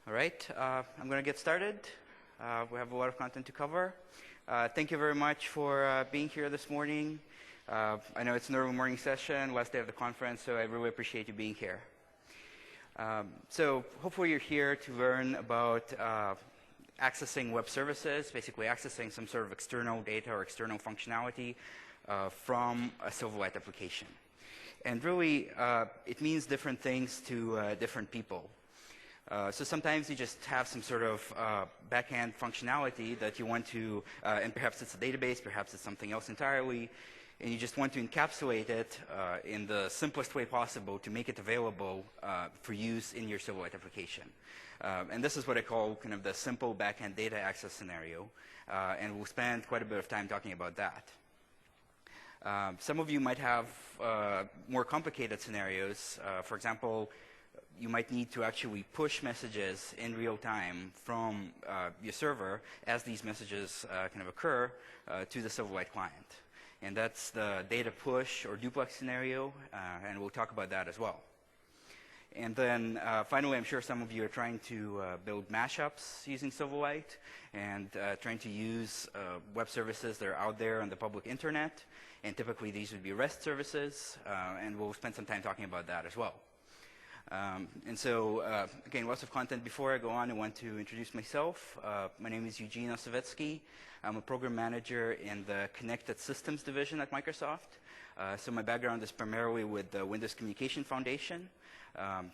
All right, I'm going to get started. We have a lot of content to cover. Thank you very much for being here this morning. I know it's an early morning session, last day of the conference, so I really appreciate you being here. So hopefully you're here to learn about accessing web services, basically accessing some sort of external data or external functionality from a Silverlight application. And really, it means different things to different people. So sometimes you just have some sort of backend functionality that you want to, and perhaps it's a database, perhaps it's something else entirely, and you just want to encapsulate it in the simplest way possible to make it available for use in your Silverlight application. And this is what I call kind of the simple backend data access scenario, and we'll spend quite a bit of time talking about that. Some of you might have more complicated scenarios. For example, you might need to actually push messages in real time from your server as these messages kind of occur to the Silverlight client. And that's the data push or duplex scenario, and we'll talk about that as well. And then finally, I'm sure some of you are trying to build mashups using Silverlight and trying to use web services that are out there on the public internet. And typically, these would be REST services, and we'll spend some time talking about that as well. And so, again, lots of content. Before I go on, I want to introduce myself. My name is Eugene Osovetsky. I'm a program manager in the Connected Systems division at Microsoft. So my background is primarily with the Windows Communication Foundation.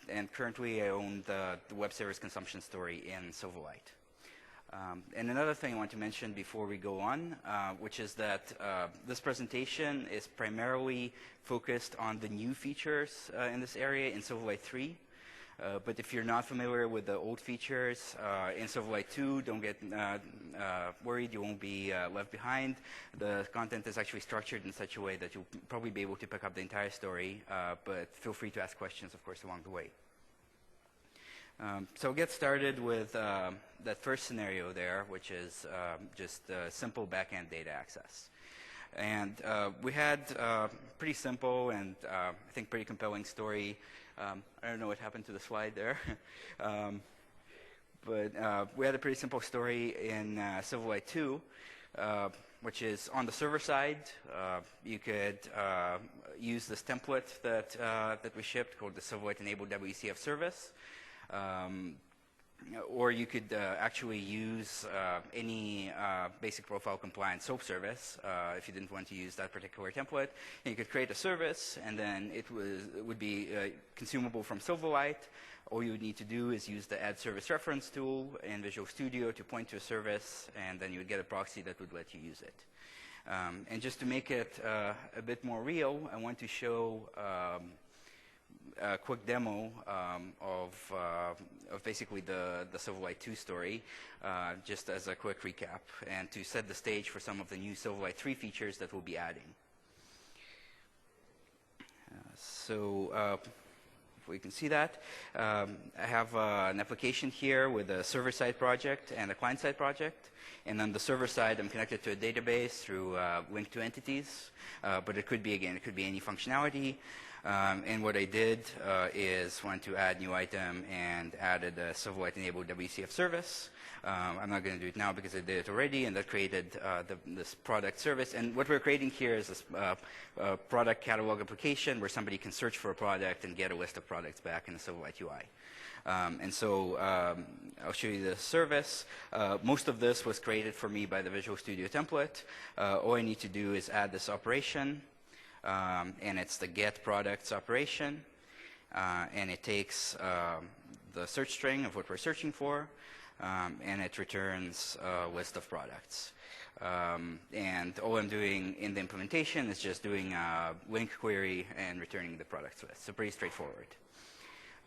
And currently, I own the web service consumption story in Silverlight. And another thing I want to mention before we go on, which is that this presentation is primarily focused on the new features in this area in Silverlight 3. But if you're not familiar with the old features in Silverlight 2, don't get worried, you won't be left behind. The content is actually structured in such a way that you'll probably be able to pick up the entire story, but feel free to ask questions, of course, along the way. So we'll get started with that first scenario there, which is just simple backend data access. And we had a pretty simple and I think pretty compelling story. I don't know what happened to the slide there. But we had a pretty simple story in Silverlight 2, which is on the server side. You could use this template that we shipped called the Silverlight Enabled WCF service. Or you could actually use any basic profile compliant SOAP service if you didn't want to use that particular template. And you could create a service, and then it would be consumable from Silverlight. All you would need to do is use the add service reference tool in Visual Studio to point to a service, and then you would get a proxy that would let you use it. And just to make it a bit more real, I want to show a quick demo of basically the Silverlight 2 story, just as a quick recap, and to set the stage for some of the new Silverlight 3 features that we'll be adding. So we can see that. I have an application here with a server-side project and a client-side project. And on the server side, I'm connected to a database through link to entities. But it could be, again, it could be any functionality. And what I did is want to add new item and added a Silverlight enabled WCF service. I'm not going to do it now because I did it already, and that created this product service. And what we're creating here is this product catalog application where somebody can search for a product and get a list of products back in the Silverlight UI. And so I'll show you the service. Most of this was created for me by the Visual Studio template. All I need to do is add this operation. And it's the get products operation, and it takes the search string of what we're searching for, and it returns a list of products. And all I'm doing in the implementation is just doing a link query and returning the products list. So pretty straightforward.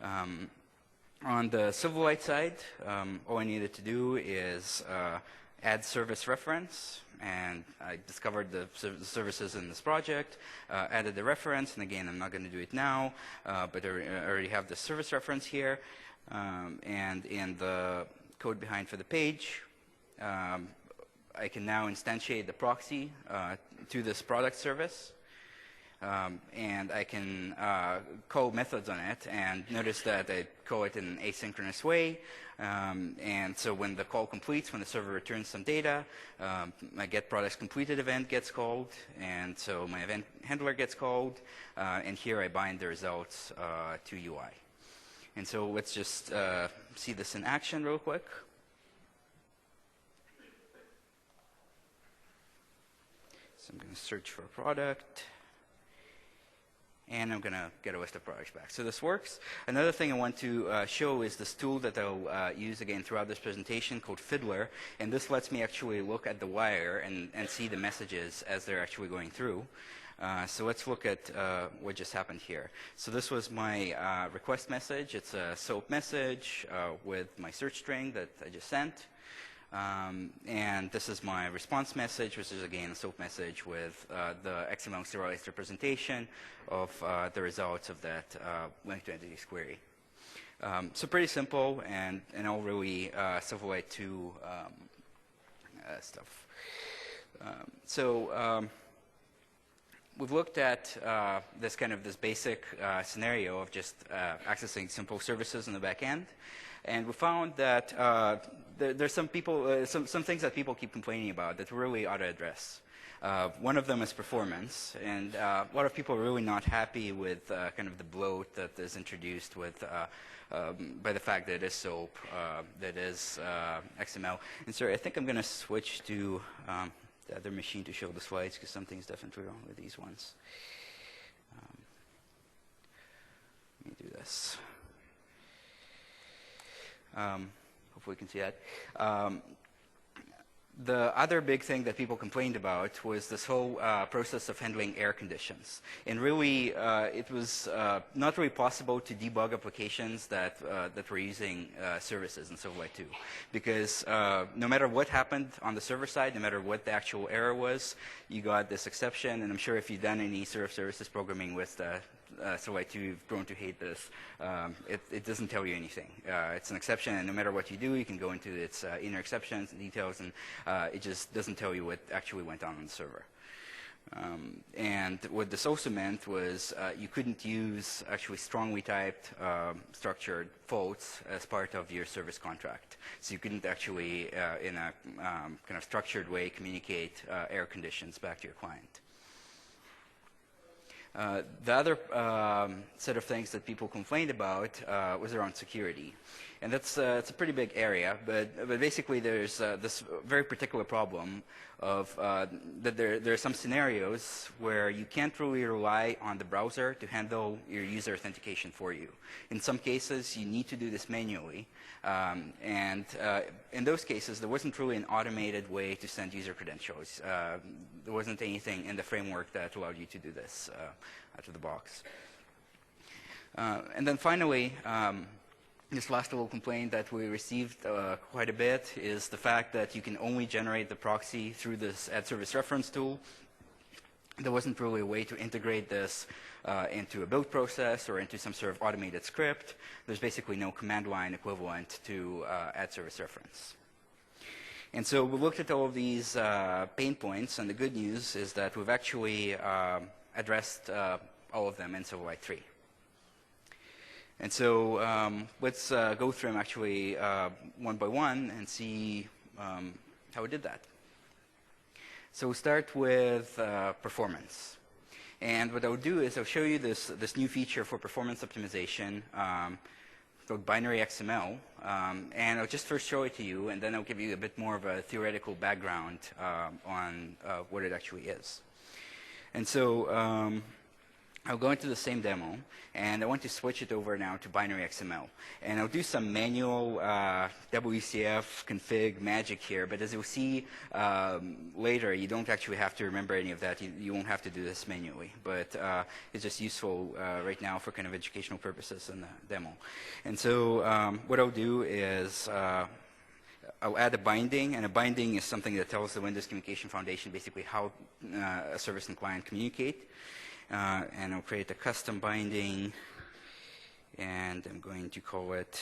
On the Silverlight side, all I needed to do is add service reference, and I discovered the services in this project, added the reference, and again, I'm not going to do it now, but I already have the service reference here, and in the code behind for the page, I can now instantiate the proxy to this product service. and I can call methods on it, and notice that I call it in an asynchronous way. And so when the call completes, when the server returns some data, my get products completed event gets called, and so my event handler gets called, and here I bind the results to UI. And so let's just see this in action real quick. So I'm going to search for a product, and I'm going to get a list of products back. So this works. Another thing I want to show is this tool that I'll use again throughout this presentation called Fiddler. And this lets me actually look at the wire and see the messages as they're actually going through. So let's look at what just happened here. So this was my request message. It's a SOAP message with my search string that I just sent. And this is my response message, which is again a SOAP message with the XML serialized representation of the results of that link to entities query. So pretty simple and all really Silverlight 2 stuff. We've looked at this basic scenario of just accessing simple services in the back end. And we found that there's some things that people keep complaining about that we really ought to address. One of them is performance, and a lot of people are really not happy with the bloat that is introduced with by the fact that it is SOAP, that is XML. And so I think I'm going to switch to the other machine to show the slides because something's definitely wrong with these ones. Let me do this. Hopefully you can see that. The other big thing that people complained about was this whole process of handling error conditions. And really, it was not really possible to debug applications that were using services in Silverlight 2. Because no matter what happened on the server side, no matter what the actual error was, you got this exception. And I'm sure if you've done any services programming with Silverlight 2, you've grown to hate this. It doesn't tell you anything. It's an exception, and no matter what you do, you can go into its inner exceptions and details, and it just doesn't tell you what actually went on the server. And what this also meant was you couldn't use actually strongly typed structured faults as part of your service contract. So you couldn't actually, in a structured way, communicate error conditions back to your client. The other set of things that people complained about was around security. And it's a pretty big area, but basically there's this very particular problem of that there are some scenarios where you can't really rely on the browser to handle your user authentication for you. In some cases, you need to do this manually. And in those cases, there wasn't really an automated way to send user credentials. There wasn't anything in the framework that allowed you to do this out of the box. And then finally, this last little complaint that we received quite a bit is the fact that you can only generate the proxy through this add service reference tool. There wasn't really a way to integrate this into a build process or into some sort of automated script. There's basically no command line equivalent to add service reference. And so we looked at all of these pain points, and the good news is that we've actually addressed all of them in Silverlight 3. And so let's go through them actually one by one and see how we did that. So we'll start with performance. And what I'll do is I'll show you this new feature for performance optimization called binary XML. And I'll just first show it to you, and then I'll give you a bit more of a theoretical background on what it actually is. And so I'll go into the same demo, and I want to switch it over now to binary XML. And I'll do some manual WCF config magic here, but as you'll see later, you don't actually have to remember any of that. You won't have to do this manually, but it's just useful right now for kind of educational purposes in the demo. And so what I'll do is I'll add a binding, and a binding is something that tells the Windows Communication Foundation basically how a service and client communicate. And I'll create a custom binding, and I'm going to call it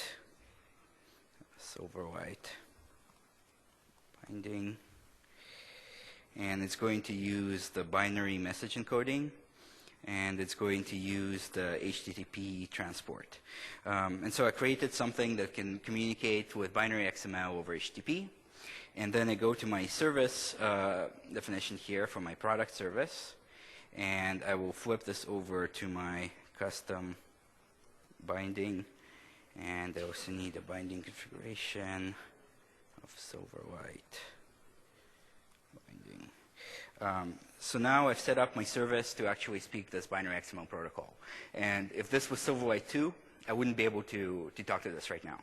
Silverlight binding. And it's going to use the binary message encoding. and it's going to use the HTTP transport. And so I created something that can communicate with binary XML over HTTP. And then I go to my service definition here for my product service. And I will flip this over to my custom binding. And I also need a binding configuration of Silverlight binding. So now I've set up my service to actually speak this binary XML protocol. And if this was Silverlight 2, I wouldn't be able to talk to this right now.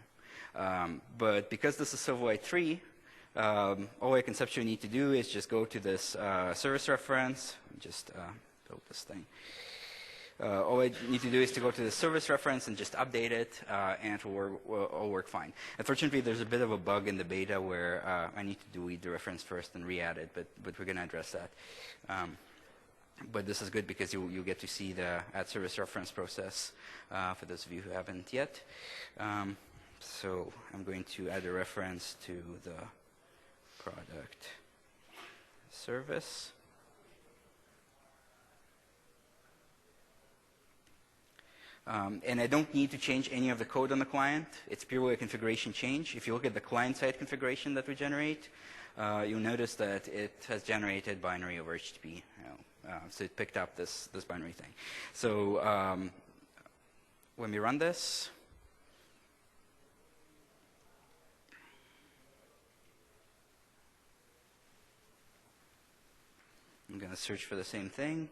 But because this is Silverlight 3, all I conceptually need to do is just go to this service reference, just build this thing. All I need to do is to go to the service reference and just update it, and it will all work fine. Unfortunately, there's a bit of a bug in the beta where I need to delete the reference first and re-add it, but we're going to address that. But this is good because you'll get to see the add service reference process for those of you who haven't yet. So I'm going to add a reference to the product service. And I don't need to change any of the code on the client. It's purely a configuration change. If you look at the client-side configuration that we generate, you'll notice that it has generated binary over HTTP. So it picked up this binary thing. So when we run this, I'm going to search for the same thing.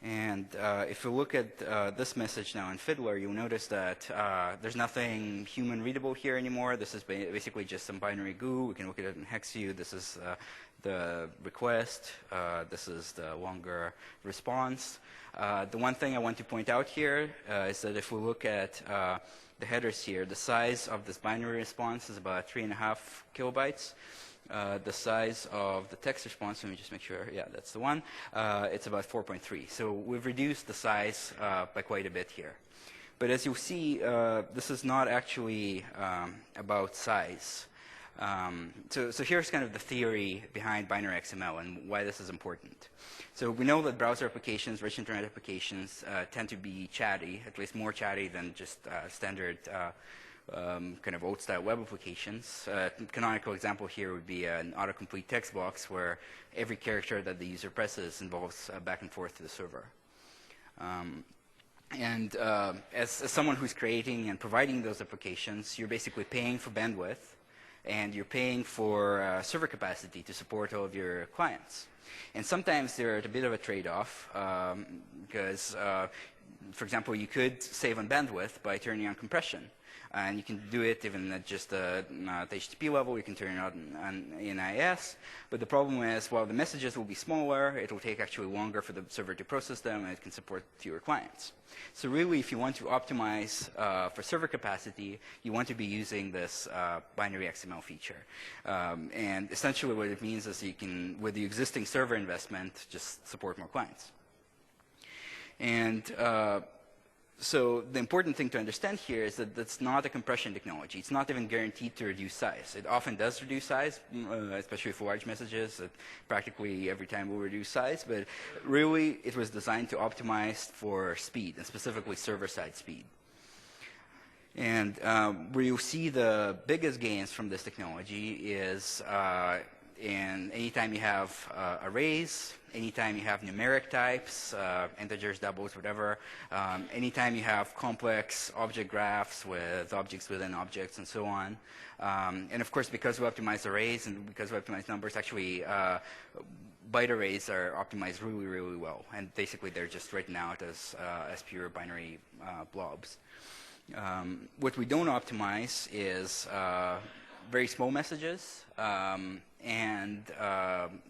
And if you look at this message now in Fiddler, you'll notice that there's nothing human readable here anymore. This is basically just some binary GUI. We can look at it in HexView. This is the request. This is the longer response. The one thing I want to point out here is that if we look at the headers here, the size of this binary response is about 3.5 kilobytes. The size of the text response, let me just make sure, yeah, that's the one, it's about 4.3. So we've reduced the size by quite a bit here. But as you'll see, this is not actually about size. So here's kind of the theory behind binary XML and why this is important. So we know that browser applications, rich internet applications, tend to be chatty, at least more chatty than just standard kind of old-style web applications. Canonical example here would be an autocomplete text box where every character that the user presses involves back and forth to the server. As someone who's creating and providing those applications, you're basically paying for bandwidth, and you're paying for server capacity to support all of your clients. And sometimes they're at a bit of a trade-off because, for example, you could save on bandwidth by turning on compression. And you can do it even at just the HTTP level. You can turn it on in IIS. But the problem is, while the messages will be smaller, it will take actually longer for the server to process them, and it can support fewer clients. So really, if you want to optimize for server capacity, you want to be using this binary XML feature. And essentially what it means is you can, with the existing server investment, just support more clients. And so the important thing to understand here is that that's not a compression technology. It's not even guaranteed to reduce size. It often does reduce size, especially for large messages. Practically every time will reduce size. But really, it was designed to optimize for speed, and specifically server-side speed. And where you'll see the biggest gains from this technology is in anytime you have arrays, anytime you have numeric types, integers, doubles, whatever, anytime you have complex object graphs with objects within objects and so on. And of course, because we optimize arrays and because we optimize numbers, actually byte arrays are optimized really, really well. And basically, they're just written out as pure binary blobs. What we don't optimize is very small messages and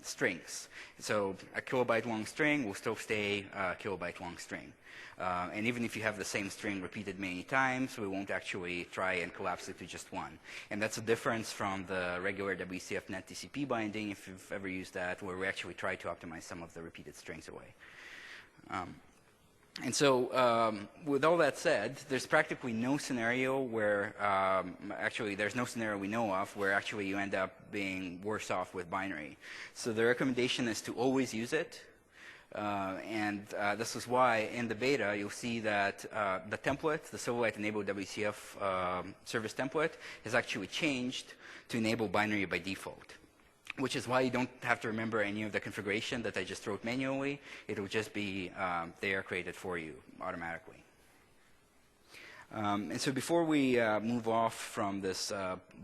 strings. So a kilobyte long string will still stay a kilobyte long string. And even if you have the same string repeated many times, we won't actually try and collapse it to just one. And that's a difference from the regular WCF net TCP binding, if you've ever used that, where we actually try to optimize some of the repeated strings away. And so with all that said, there's practically no scenario where, actually there's no scenario we know of where actually you end up being worse off with binary. So the recommendation is to always use it. This is why in the beta you'll see that the template, the Silverlight enabled WCF service template, has actually changed to enable binary by default, which is why you don't have to remember any of the configuration that I just wrote manually. It'll just be there created for you automatically. And so before we move off from this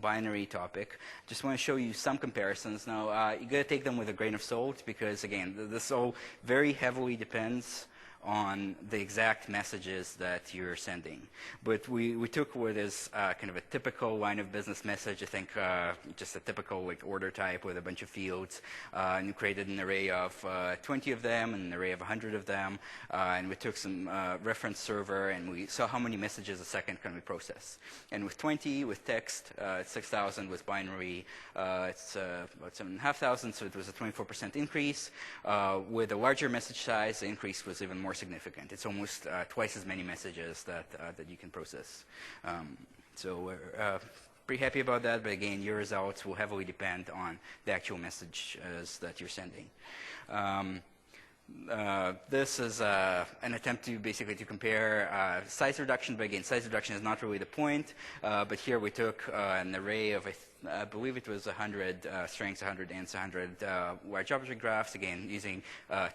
binary topic, just want to show you some comparisons. Now, you got to take them with a grain of salt because, again, this all very heavily depends on the exact messages that you're sending. But we took what is kind of a typical line of business message, I think just a typical like order type with a bunch of fields, and we created an array of 20 of them and an array of 100 of them, and we took some reference server and we saw how many messages a second can we process. And with 20, with text, it's 6,000, with binary, it's about 7,500, so it was a 24% increase. With a larger message size, the increase was even more significant. It's almost twice as many messages that you can process. So we're pretty happy about that, but again, your results will heavily depend on the actual messages that you're sending. This is an attempt to basically to compare size reduction, but again, size reduction is not really the point. But here we took an array of, I believe it was 100 strings, 100 ints, 100 large object graphs, again, using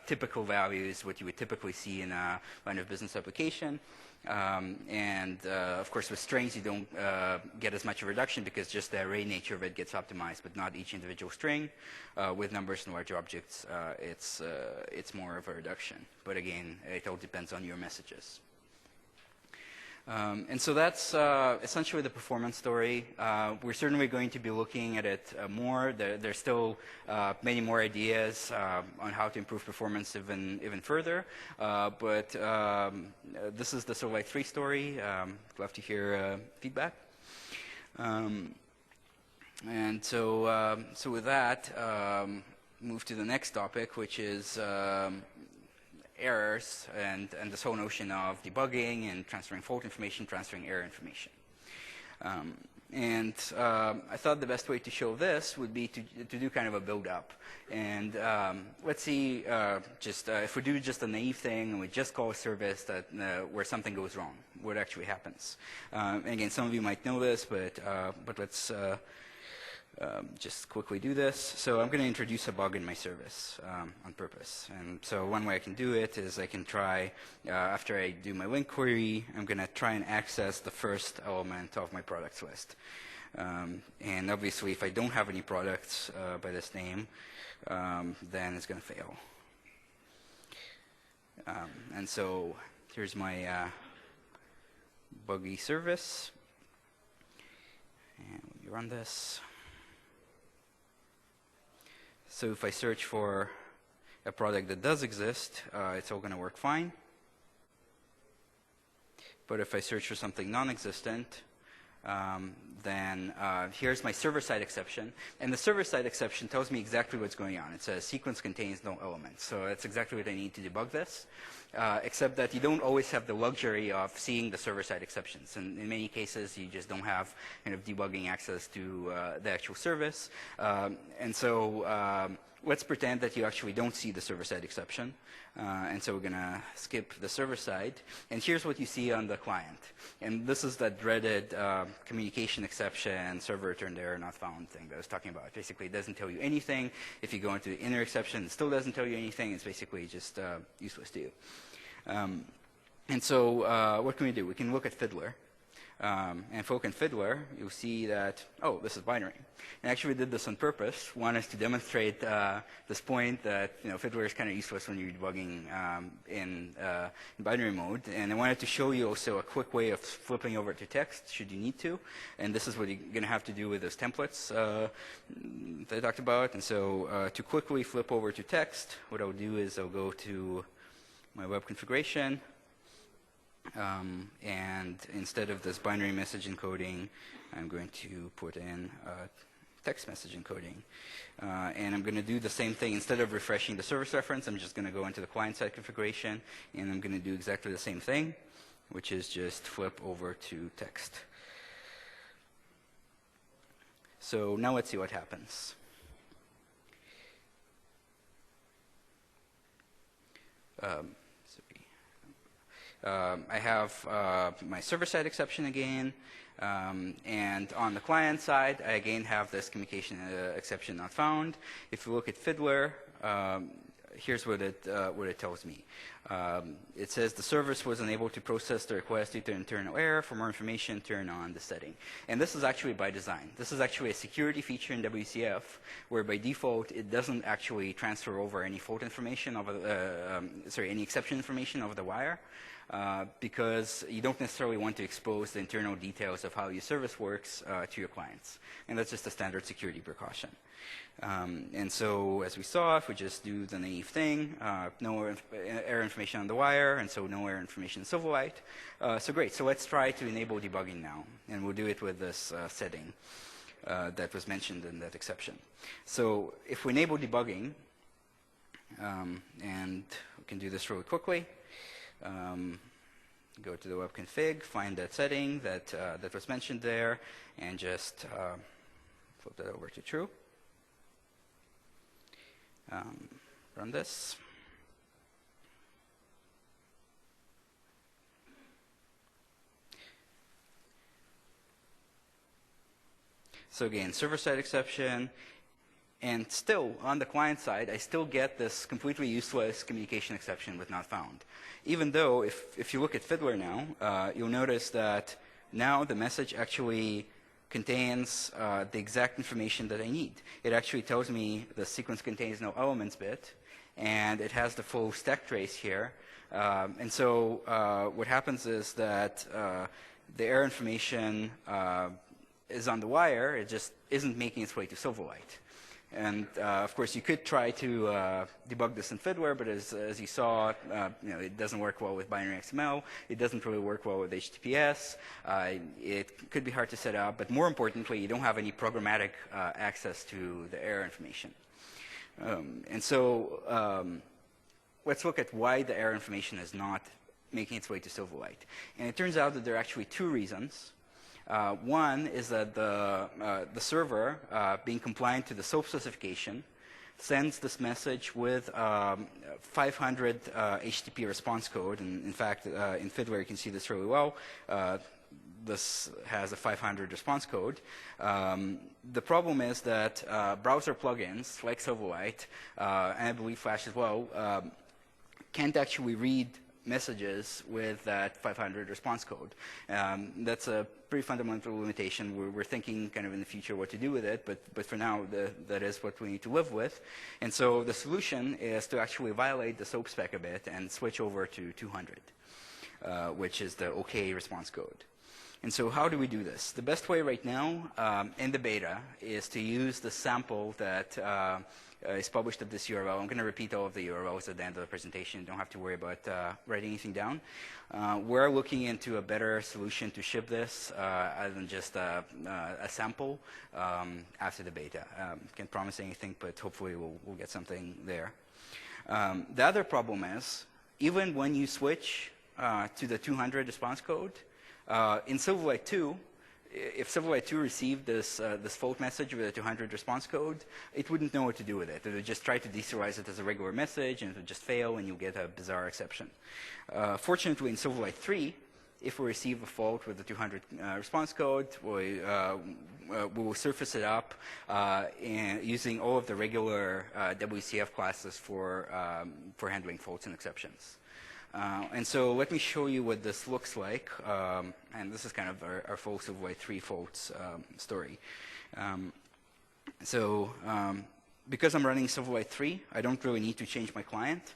typical values, what you would typically see in a line of business application. Of course, with strings, you don't get as much of a reduction because just the array nature of it gets optimized, but not each individual string. With numbers and large objects, it's more of a reduction. But again, it all depends on your messages. And so that's essentially the performance story. We're certainly going to be looking at it more. There's still many more ideas on how to improve performance even further. But this is the Silverlight 3 story. I'd love to hear feedback. And so with that, move to the next topic, which is errors and this whole notion of debugging and transferring fault information, transferring error information. I thought the best way to show this would be to do kind of a build-up. And let's see, if we do just a naive thing and we just call a service that where something goes wrong, what actually happens. And again, some of you might know this, but let's just quickly do this. So I'm going to introduce a bug in my service on purpose. And so one way I can do it is I can try, after I do my link query, I'm going to try and access the first element of my products list. And obviously, if I don't have any products by this name, then it's going to fail. And so here's my buggy service. And we run this. So if I search for a product that does exist, it's all going to work fine. But if I search for something non-existent, then here's my server-side exception. And the server-side exception tells me exactly what's going on. It says sequence contains no elements. So that's exactly what I need to debug this, except that you don't always have the luxury of seeing the server-side exceptions. And in many cases, you just don't have kind of debugging access to the actual service. And so let's pretend that you actually don't see the server-side exception. And so we're going to skip the server side. And here's what you see on the client. And this is that dreaded communication exception, server returned error not found thing that I was talking about. Basically, it doesn't tell you anything. If you go into the inner exception, it still doesn't tell you anything. It's basically just useless to you. And so what can we do? We can look at Fiddler. And if we look in Fiddler, you'll see that, oh, this is binary. And actually, we did this on purpose. One is to demonstrate this point that Fiddler is kind of useless when you're debugging in binary mode. And I wanted to show you also a quick way of flipping over to text, should you need to. And this is what you're going to have to do with those templates that I talked about. And so to quickly flip over to text, what I'll do is I'll go to my web configuration. And instead of this binary message encoding, I'm going to put in text message encoding. And I'm going to do the same thing. Instead of refreshing the service reference, I'm just going to go into the client-side configuration, and I'm going to do exactly the same thing, which is just flip over to text. So now let's see what happens. I have my server-side exception again, and on the client side, I again have this communication exception not found. If you look at Fiddler, here's what it tells me. It says the service was unable to process the request due to internal error. For more information, turn on the setting. And this is actually by design. This is actually a security feature in WCF, where by default it doesn't actually transfer over any fault information over any exception information over the wire. Because you don't necessarily want to expose the internal details of how your service works to your clients. And that's just a standard security precaution. And so, as we saw, if we just do the naive thing, no error information on the wire, and so no error information in Silverlight. So great. So let's try to enable debugging now. And we'll do it with this setting that was mentioned in that exception. So if we enable debugging, and we can do this really quickly, go to the web config, find that setting that was mentioned there, and just flip that over to true. Run this. So again, server-side exception. And still, on the client side, I still get this completely useless communication exception with not found. Even though, if you look at Fiddler now, you'll notice that now the message actually contains the exact information that I need. It actually tells me the sequence contains no elements bit, and it has the full stack trace here. And so what happens is that the error information is on the wire. It just isn't making its way to Silverlight. And of course, you could try to debug this in Fiddler, but as you saw, it doesn't work well with binary XML. It doesn't really work well with HTTPS. It could be hard to set up, but more importantly, you don't have any programmatic access to the error information. And so let's look at why the error information is not making its way to Silverlight. And it turns out that there are actually two reasons. One is that the server, being compliant to the SOAP specification, sends this message with 500 HTTP response code. And in fact, in Fiddler, you can see this really well. This has a 500 response code. The problem is that browser plugins like Silverlight, and I believe Flash as well, can't actually read messages with that 500 response code. That's a pretty fundamental limitation. We're thinking kind of in the future what to do with it, but for now, that is what we need to live with. And so the solution is to actually violate the SOAP spec a bit and switch over to 200, which is the OK response code. And so how do we do this? The best way right now in the beta is to use the sample that is published at this URL. I'm going to repeat all of the URLs at the end of the presentation. You don't have to worry about writing anything down. We're looking into a better solution to ship this other than just a sample after the beta. Can't promise anything, but hopefully we'll get something there. The other problem is, even when you switch to the 200 response code, in Silverlight 2, if Silverlight 2 received this fault message with a 200 response code, it wouldn't know what to do with it. It would just try to deserialize it as a regular message, and it would just fail, and you'll get a bizarre exception. Fortunately, in Silverlight 3, if we receive a fault with the 200 response code, we will surface it up using all of the regular WCF classes for handling faults and exceptions. And so let me show you what this looks like. And this is kind of our full Silverlight 3 faults story. Because I'm running Silverlight 3, I don't really need to change my client.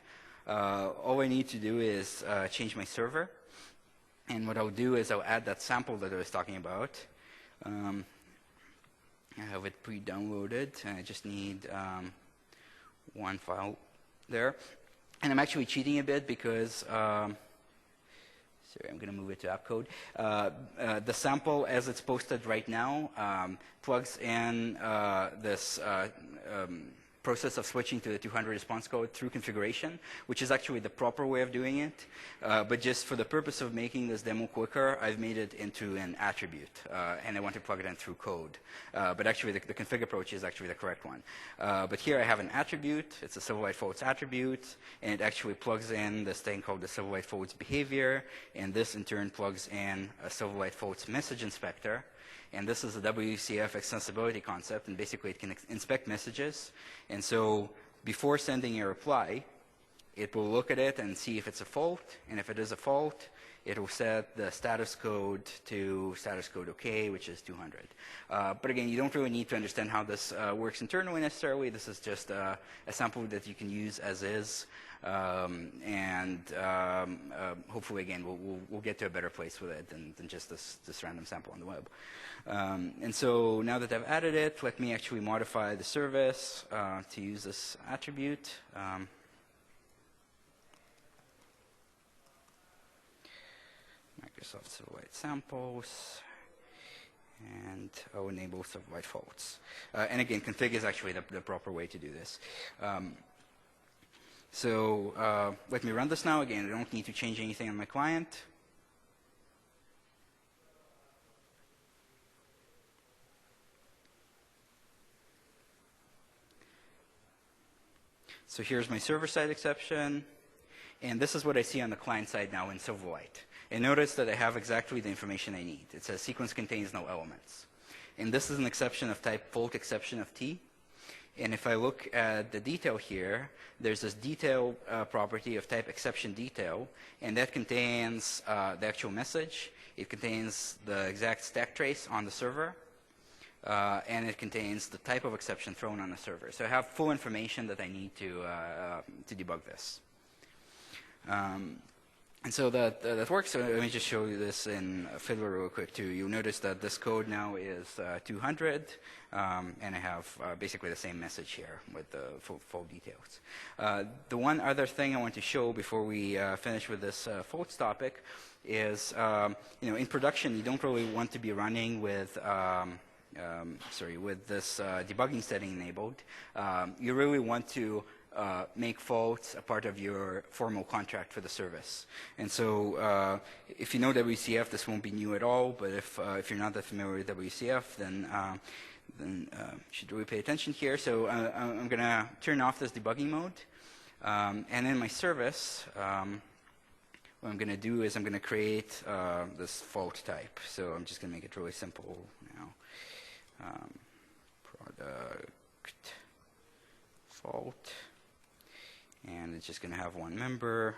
All I need to do is change my server. And what I'll do is I'll add that sample that I was talking about. I have it pre-downloaded, and I just need one file there. And I'm actually cheating a bit because, sorry, I'm going to move it to app code. The sample, as it's posted right now, plugs in this process of switching to the 200 response code through configuration, which is actually the proper way of doing it. But just for the purpose of making this demo quicker, I've made it into an attribute, and I want to plug it in through code. But actually, the config approach is actually the correct one. But here I have an attribute. It's a Silverlight Folds attribute, and it actually plugs in this thing called the Silverlight Folds behavior, and this in turn plugs in a Silverlight Folds message inspector. And this is a WCF extensibility concept, and basically it can inspect messages. And so before sending a reply, it will look at it and see if it's a fault. And if it is a fault, it will set the status code to status code OK, which is 200. But again, you don't really need to understand how this works internally necessarily. This is just a sample that you can use as is. Hopefully, again, we'll get to a better place with it than just this random sample on the web. And so now that I've added it, let me actually modify the service to use this attribute. Microsoft Silverlight samples, and I'll enable Silverlight Folds. And again, config is actually the proper way to do this. So let me run this now. Again, I don't need to change anything on my client. So here's my server-side exception. And this is what I see on the client side now in Silverlight. And notice that I have exactly the information I need. It says sequence contains no elements. And this is an exception of type fault exception of T. And if I look at the detail here, there's this detail property of type exception detail, and that contains the actual message. It contains the exact stack trace on the server, and it contains the type of exception thrown on the server. So I have full information that I need to debug this. And so that works. So let me just show you this in Fiddler real quick too. You'll notice that this code now is 200, and I have basically the same message here with the full details. The one other thing I want to show before we finish with this faults topic is, in production, you don't really want to be running with with this debugging setting enabled. You really want to make faults a part of your formal contract for the service. And so if you know WCF, this won't be new at all, but if you're not that familiar with WCF, then you should really pay attention here. So I'm going to turn off this debugging mode. And in my service, what I'm going to do is I'm going to create this fault type. So I'm just going to make it really simple now. Product fault. And it's just going to have one member.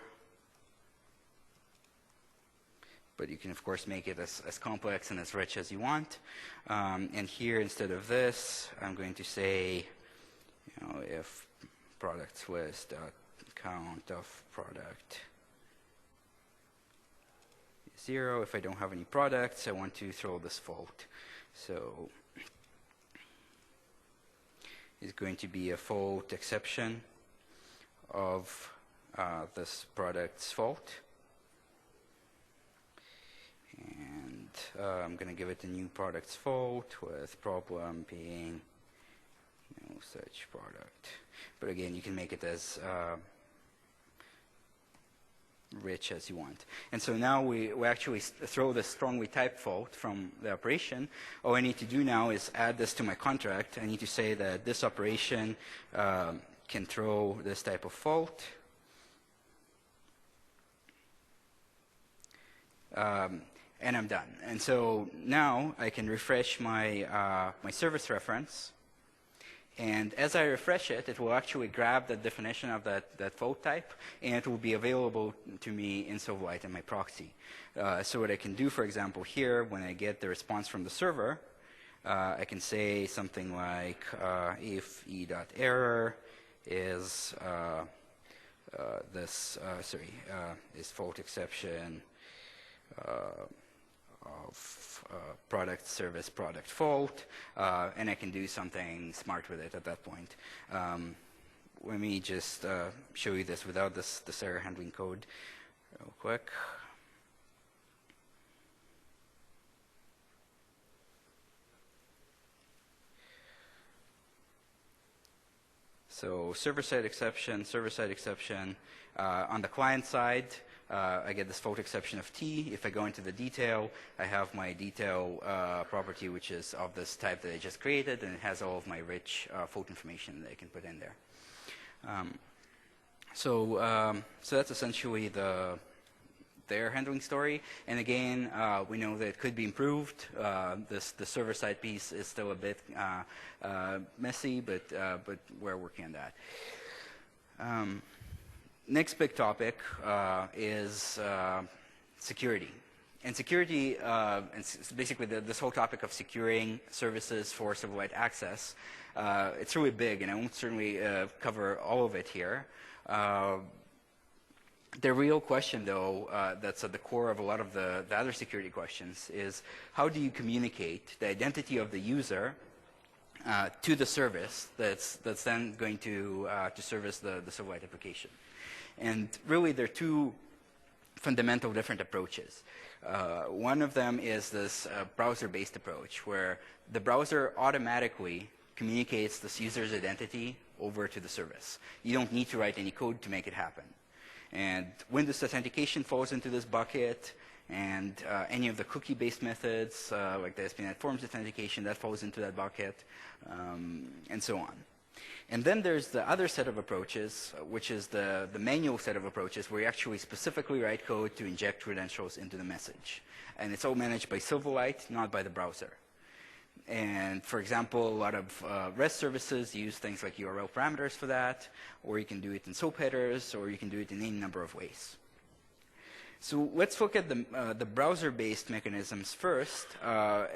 But you can, of course, make it as complex and as rich as you want. And here, instead of this, I'm going to say, if products list count of product is 0. If I don't have any products, I want to throw this fault. So it's going to be a fault exception of this product's fault. And I'm going to give it a new product's fault with problem being no such product. But again, you can make it as rich as you want. And so now we actually throw this strongly typed fault from the operation. All I need to do now is add this to my contract. I need to say that this operation can throw this type of fault. And I'm done. And so now I can refresh my, my service reference. And as I refresh it, it will actually grab the definition of that fault type, and it will be available to me in Silverlight in my proxy. So what I can do, for example, here, when I get the response from the server, I can say something like if e.error is is fault exception of product service product fault, and I can do something smart with it at that point. Let me just show you this without this error handling code real quick. So server-side exception, server-side exception. On the client side, I get this fault exception of T. If I go into the detail, I have my detail property, which is of this type that I just created, and it has all of my rich fault information that I can put in there. So that's essentially the error handling story. And again, we know that it could be improved. The server-side piece is still a bit messy, but we're working on that. Next big topic is security. And security, and basically this whole topic of securing services for Silverlight access, it's really big, and I won't certainly cover all of it here. The real question, though, that's at the core of a lot of the other security questions is how do you communicate the identity of the user to the service that's then going to service the Silverlight application? And really, there are two fundamental different approaches. One of them is this browser-based approach, where the browser automatically communicates this user's identity over to the service. You don't need to write any code to make it happen. And Windows authentication falls into this bucket, and any of the cookie-based methods, like the ASP.NET Forms authentication, that falls into that bucket, and so on. And then there's the other set of approaches, which is the manual set of approaches, where you actually specifically write code to inject credentials into the message. And it's all managed by Silverlight, not by the browser. And for example, a lot of REST services use things like URL parameters for that, or you can do it in SOAP headers, or you can do it in any number of ways. So let's look at the browser-based mechanisms first. All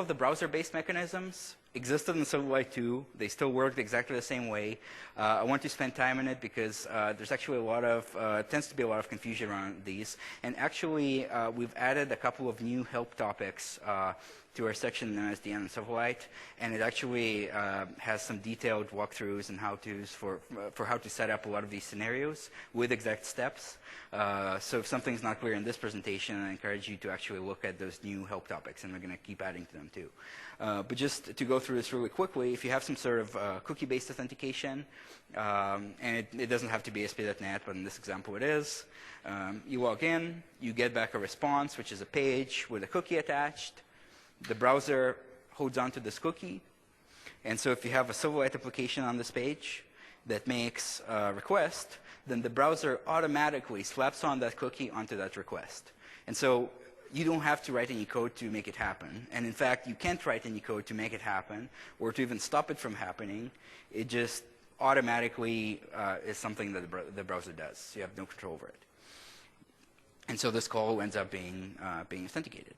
of the browser-based mechanisms existed in Silverlight 2. They still worked exactly the same way. I want to spend time on it because there's actually tends to be a lot of confusion around these. And actually, we've added a couple of new help topics to our section known as DN and Silverlight, and it actually has some detailed walkthroughs and how-tos for how to set up a lot of these scenarios with exact steps. So if something's not clear in this presentation, I encourage you to actually look at those new help topics, and we're going to keep adding to them too. But just to go through this really quickly, if you have some sort of cookie-based authentication, and it doesn't have to be ASP.NET, but in this example it is, you log in, you get back a response, which is a page with a cookie attached. The browser holds onto this cookie. And so if you have a Silverlight application on this page that makes a request, then the browser automatically slaps on that cookie onto that request. And so you don't have to write any code to make it happen. And in fact, you can't write any code to make it happen or to even stop it from happening. It just automatically is something that the browser does. You have no control over it. And so this call ends up being authenticated.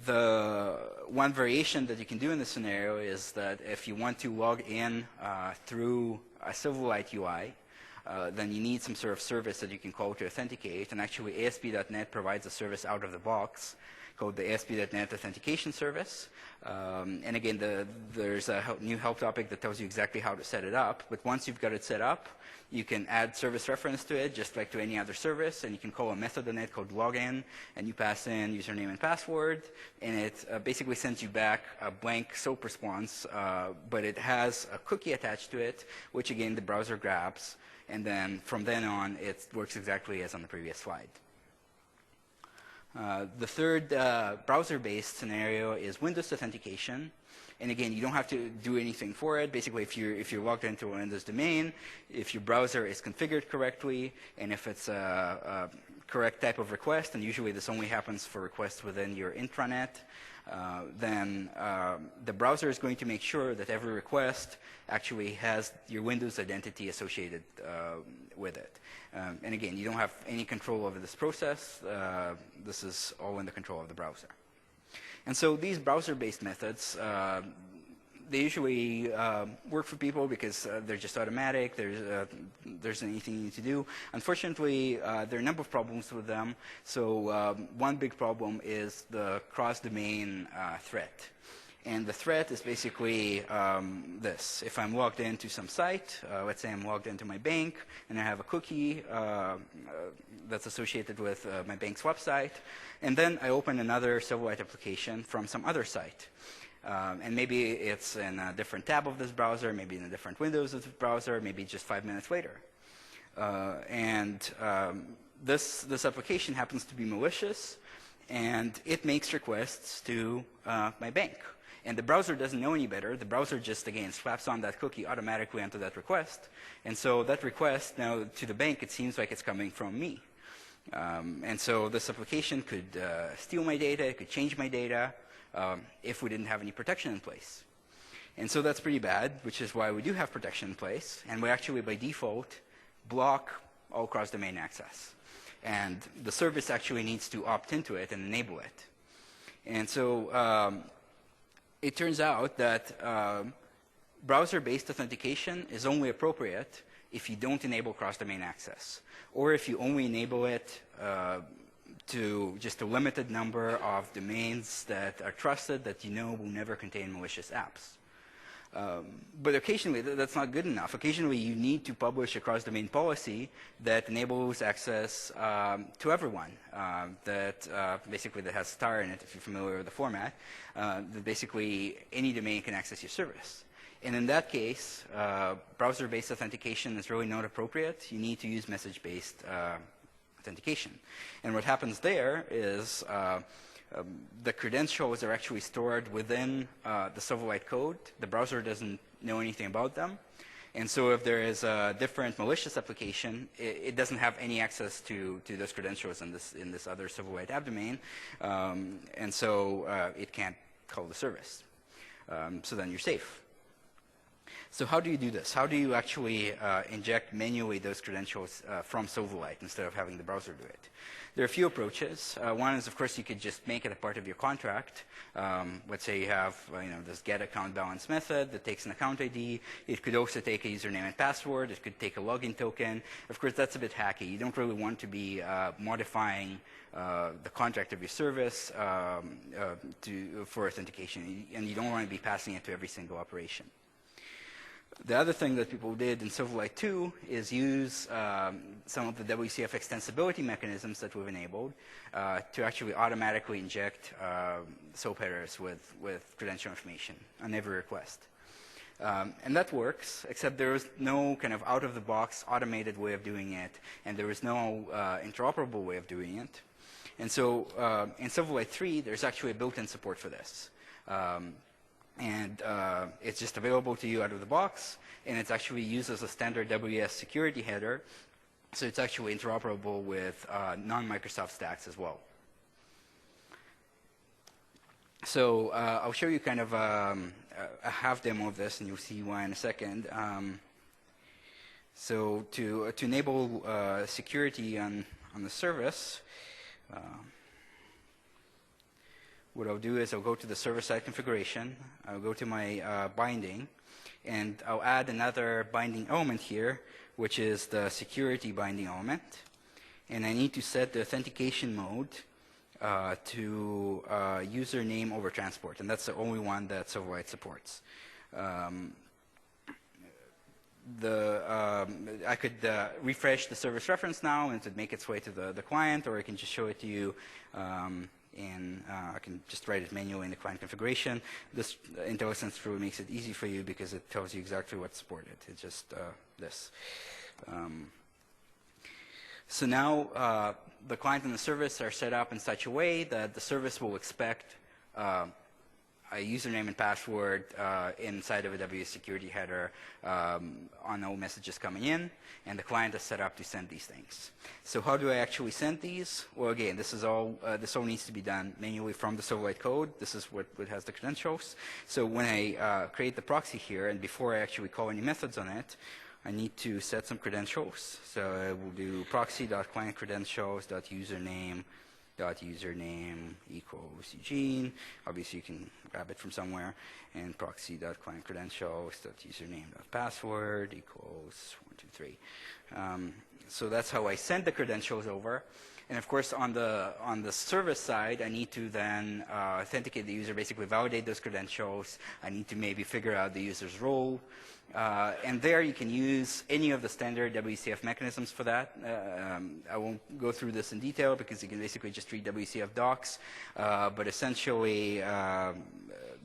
The one variation that you can do in this scenario is that if you want to log in through a Silverlight UI, then you need some sort of service that you can call to authenticate. And actually, ASP.NET provides a service out of the box called the ASP.NET Authentication Service. And again, there's a new help topic that tells you exactly how to set it up. But once you've got it set up, you can add service reference to it, just like to any other service. And you can call a method on it called login. And you pass in username and password. And it basically sends you back a blank SOAP response. But it has a cookie attached to it, which, again, the browser grabs. And then from then on, it works exactly as on the previous slide. The third browser-based scenario is Windows authentication. And again, you don't have to do anything for it. Basically, if you're logged into a Windows domain, if your browser is configured correctly, and if it's a correct type of request, and usually this only happens for requests within your intranet, then the browser is going to make sure that every request actually has your Windows identity associated with it. And again, you don't have any control over this process. This is all in the control of the browser. And so these browser-based methods, they usually work for people because they're just automatic. There's anything you need to do. Unfortunately, there are a number of problems with them. So one big problem is the cross-domain threat. And the threat is basically this. If I'm logged into some site, let's say I'm logged into my bank, and I have a cookie that's associated with my bank's website, and then I open another Silverlight application from some other site. And maybe it's in a different tab of this browser, maybe in a different Windows of the browser, maybe just 5 minutes later. This application happens to be malicious, and it makes requests to my bank. And the browser doesn't know any better. The browser just, again, slaps on that cookie automatically onto that request. And so that request now to the bank, it seems like it's coming from me. And so this application could steal my data, it could change my data, if we didn't have any protection in place. And so that's pretty bad, which is why we do have protection in place. And we actually, by default, block all cross-domain access. And the service actually needs to opt into it and enable it. And so it turns out that browser-based authentication is only appropriate if you don't enable cross-domain access, or if you only enable it to just a limited number of domains that are trusted that you know will never contain malicious apps. But occasionally, that's not good enough. Occasionally, you need to publish a cross-domain policy that enables access to everyone, basically that has star in it, if you're familiar with the format, that basically any domain can access your service. And in that case, browser-based authentication is really not appropriate. You need to use message-based authentication. And what happens there is the credentials are actually stored within the Silverlight code. The browser doesn't know anything about them. And so if there is a different malicious application, it doesn't have any access to those credentials in this other Silverlight app domain. And so it can't call the service. So then you're safe. So how do you do this? How do you actually inject manually those credentials from Silverlight instead of having the browser do it? There are a few approaches. One is, of course, you could just make it a part of your contract. Let's say you have this get account balance method that takes an account ID. It could also take a username and password. It could take a login token. Of course, that's a bit hacky. You don't really want to be modifying the contract of your service for authentication, and you don't want to be passing it to every single operation. The other thing that people did in Silverlight 2 is use some of the WCF extensibility mechanisms that we've enabled to actually automatically inject SOAP headers with credential information on every request. And that works, except there is no kind of out-of-the-box automated way of doing it, and there is no interoperable way of doing it. And so in Silverlight 3, there's actually a built-in support for this. And it's just available to you out of the box, and it's actually used as a standard WS security header, so it's actually interoperable with non-Microsoft stacks as well. So I'll show you kind of a half demo of this, and you'll see why in a second. So to enable security on the service, what I'll do is I'll go to the server-side configuration. I'll go to my binding, and I'll add another binding element here, which is the security binding element. And I need to set the authentication mode to username over transport, and that's the only one that Silverlight supports. I could refresh the service reference now, and it would make its way to the client, or I can just show it to you. And I can just write it manually in the client configuration. This IntelliSense really makes it easy for you because it tells you exactly what's supported. It's just this. So now the client and the service are set up in such a way that the service will expect a username and password inside of a WS security header on all messages coming in, and the client is set up to send these things. So how do I actually send these? Well, again, this all needs to be done manually from the Silverlight code. This is what has the credentials. So when I create the proxy here, and before I actually call any methods on it, I need to set some credentials. So I will do proxy.clientCredentials.username equals Eugene. Obviously, you can grab it from somewhere. And proxy.clientCredentials.username.password equals 123. So that's how I send the credentials over. And of course, on the service side, I need to then authenticate the user, basically validate those credentials. I need to maybe figure out the user's role. And there you can use any of the standard WCF mechanisms for that. I won't go through this in detail because you can basically just read WCF docs. But essentially,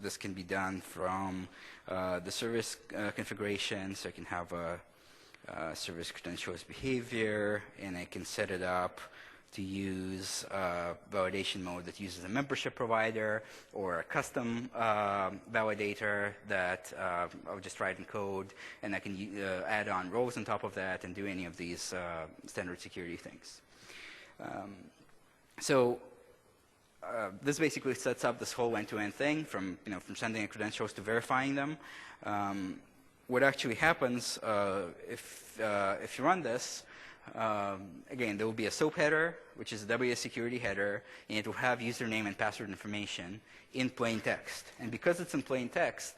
this can be done from the service configuration. So I can have a service credentials behavior, and I can set it up to use validation mode that uses a membership provider or a custom validator that I'll just write in code, and I can add on roles on top of that and do any of these standard security things. This basically sets up this whole end-to-end thing from sending the credentials to verifying them. What actually happens if you run this? Again, there will be a SOAP header, which is a WS security header, and it will have username and password information in plain text. And because it's in plain text,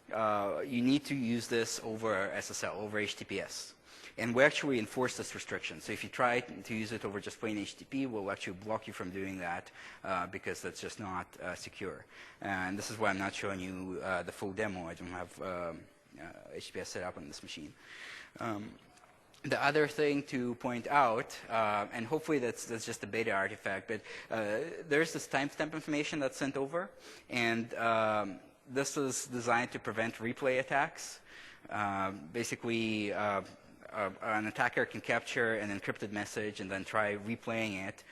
you need to use this over SSL, over HTTPS. And we actually enforce this restriction. So if you try to use it over just plain HTTP, we'll actually block you from doing that because that's just not secure. And this is why I'm not showing you the full demo. I don't have HTTPS set up on this machine. The other thing to point out, and hopefully that's just a beta artifact, but there's this timestamp information that's sent over, and this is designed to prevent replay attacks. Basically, an attacker can capture an encrypted message and then try replaying it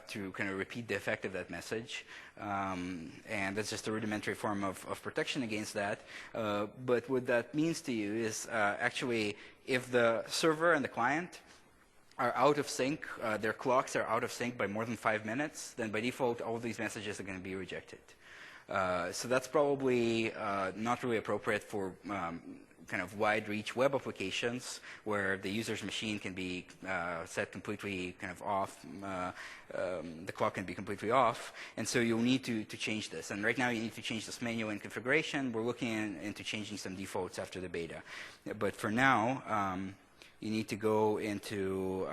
to kind of repeat the effect of that message. And that's just a rudimentary form of protection against that. But what that means to you is actually if the server and the client are out of sync, their clocks are out of sync by more than 5 minutes, then by default all of these messages are going to be rejected. So that's probably not really appropriate for kind of wide reach web applications where the user's machine can be set completely kind of off, the clock can be completely off, and so you'll need to change this. And right now you need to change this manual in configuration. We're looking into changing some defaults after the beta. But for now, you need to go into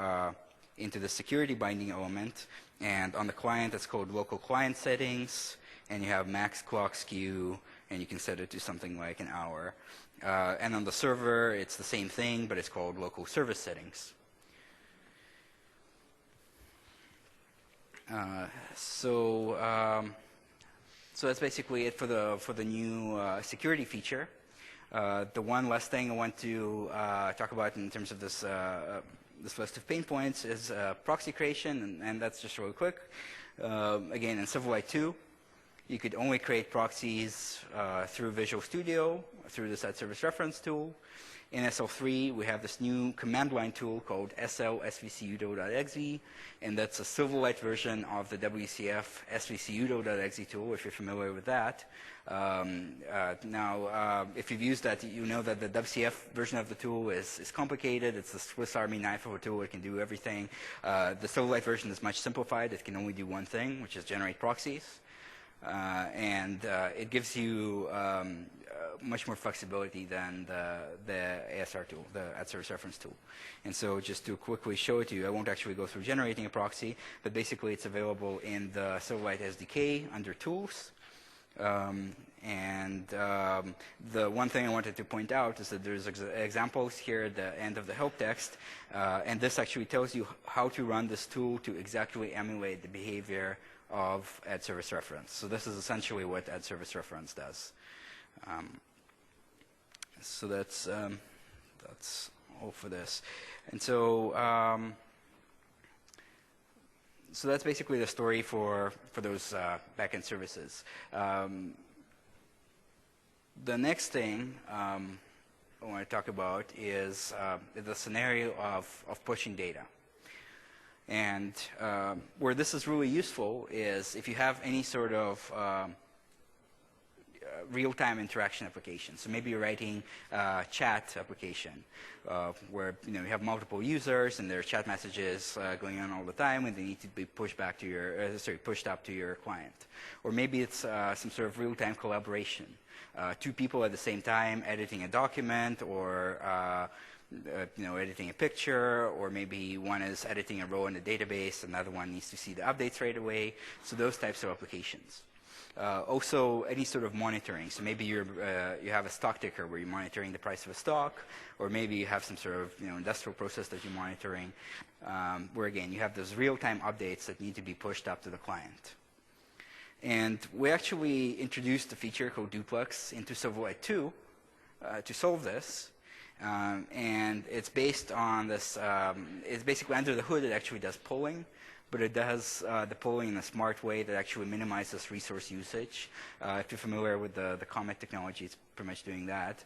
the security binding element, and on the client it's called local client settings, and you have max clock skew, and you can set it to something like an hour. And on the server, it's the same thing, but it's called local service settings. So that's basically it for the new security feature. The one last thing I want to talk about in terms of this this list of pain points is proxy creation, and that's just real quick. Again, in Silverlight 2. You could only create proxies through Visual Studio, through the set service reference tool. In SL3, we have this new command line tool called sl-svcudo.exe, and that's a Silverlight version of the WCF svcudo.exe tool, if you're familiar with that. Now, if you've used that, you know that the WCF version of the tool is complicated. It's the Swiss Army knife of a tool. It can do everything. The Silverlight version is much simplified. It can only do one thing, which is generate proxies. And it gives you much more flexibility than the ASR tool, the Ad Service Reference tool. And so just to quickly show it to you, I won't actually go through generating a proxy, but basically it's available in the Silverlight SDK under Tools. The one thing I wanted to point out is that there's examples here at the end of the help text, and this actually tells you how to run this tool to exactly emulate the behavior of Ad Service Reference. So this is essentially what Ad Service Reference does. So that's all for this. And so so that's basically the story for those backend services. The next thing I want to talk about is the scenario of pushing data. And where this is really useful is if you have any sort of real-time interaction application. So maybe you're writing a chat application where you have multiple users and there are chat messages going on all the time, and they need to be pushed back to your pushed up to your client. Or maybe it's some sort of real-time collaboration. Two people at the same time editing a document, or editing a picture, or maybe one is editing a row in the database, another one needs to see the updates right away. So those types of applications. Also, any sort of monitoring. So maybe you have a stock ticker where you're monitoring the price of a stock, or maybe you have some sort of industrial process that you're monitoring, where again you have those real-time updates that need to be pushed up to the client. And we actually introduced a feature called duplex into Silverlight 2 to solve this. And it's based on this, it's basically under the hood, it actually does polling, but it does the polling in a smart way that actually minimizes resource usage. If you're familiar with the Comet technology, it's pretty much doing that.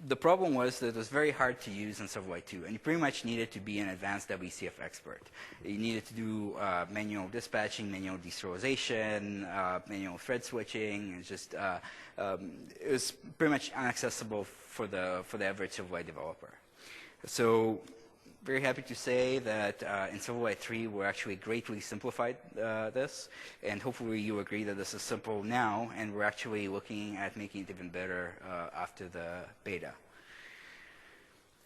The problem was that it was very hard to use in Silverlight 2, and you pretty much needed to be an advanced WCF expert. You needed to do manual dispatching, manual deserialization, manual thread switching. It's just it was pretty much inaccessible for the average Silverlight developer. So very happy to say that in Silverlight 3 we actually greatly simplified this, and hopefully you agree that this is simple now, and we're actually looking at making it even better after the beta.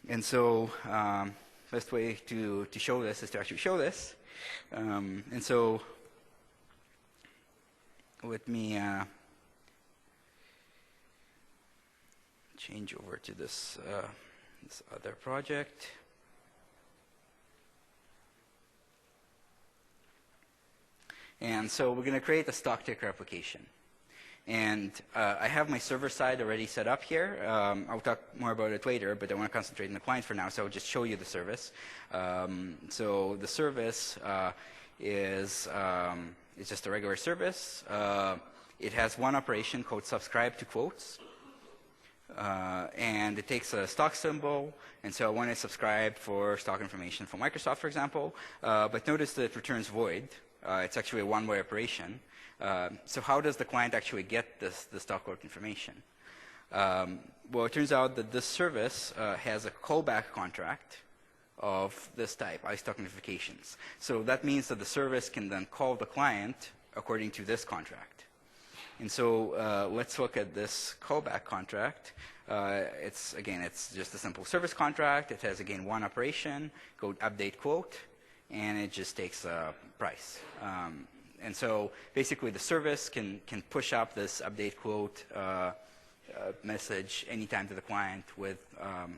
And so best way to show this is to actually show this. And so let me change over to this other project. And so we're going to create a stock ticker application. And I have my server side already set up here. I'll talk more about it later, but I want to concentrate on the client for now, so I'll just show you the service. So the service is just a regular service. It has one operation called subscribe to quotes. And it takes a stock symbol, and so I want to subscribe for stock information from Microsoft, for example. But notice that it returns void. It's actually a one-way operation. So how does the client actually get the stock quote information? Well, it turns out that this service has a callback contract of this type, iStock notifications. So that means that the service can then call the client according to this contract. And so let's look at this callback contract. It's just a simple service contract. It has, again, one operation called update quote, and it just takes a price. And so basically the service can push up this update quote message anytime to the client with